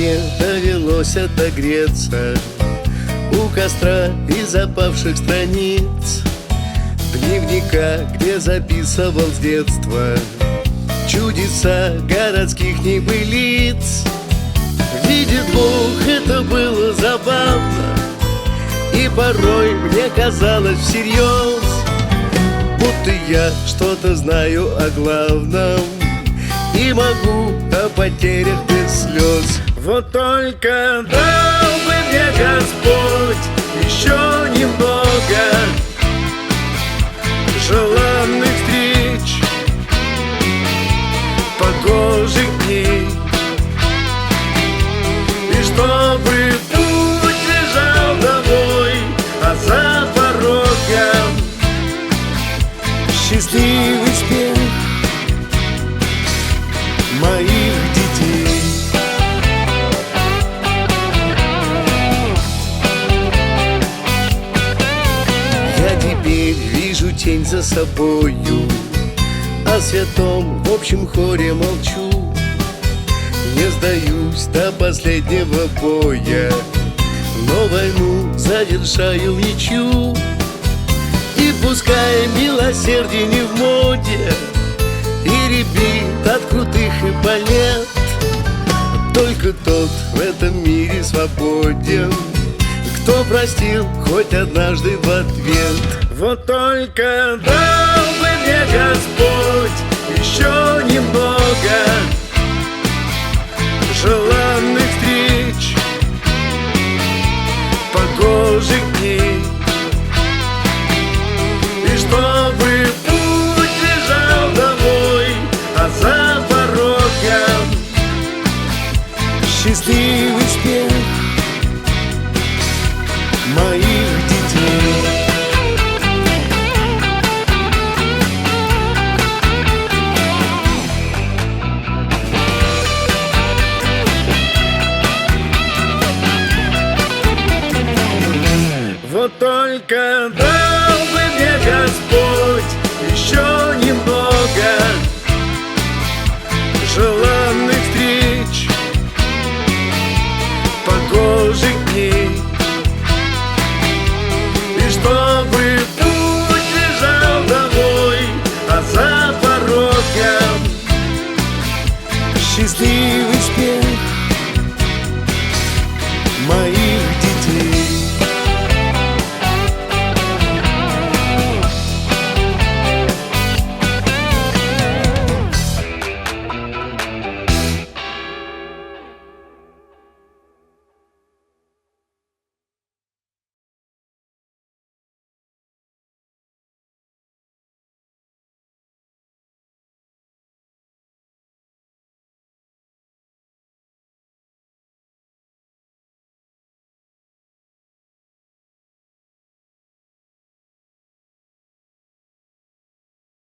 тебе довелось отогреться у костра из запавших страниц дневника, где записывал с детства чудеса городских небылиц. Видит Бог, это было забавно, и порой мне казалось всерьез, будто я что-то знаю о главном и могу о потерях без слез. Вот только дал бы мне Господь еще немного желанных встреч, погожих дней, и чтобы путь лежал домой, а за порогом счастливый смех моих детей. Я теперь вижу тень за собою, о святом в общем хоре молчу. Не сдаюсь до последнего боя, но войну завершаю ничью. И пускай милосердие не в моде и рябит от крутых эполет, только тот в этом мире свободен, кто простил хоть однажды в ответ. Вот только дал бы мне Господь еще немного желанных встреч, погожих дней, и чтобы путь лежал домой, а за порогом счастливый смех моих детей. Вот только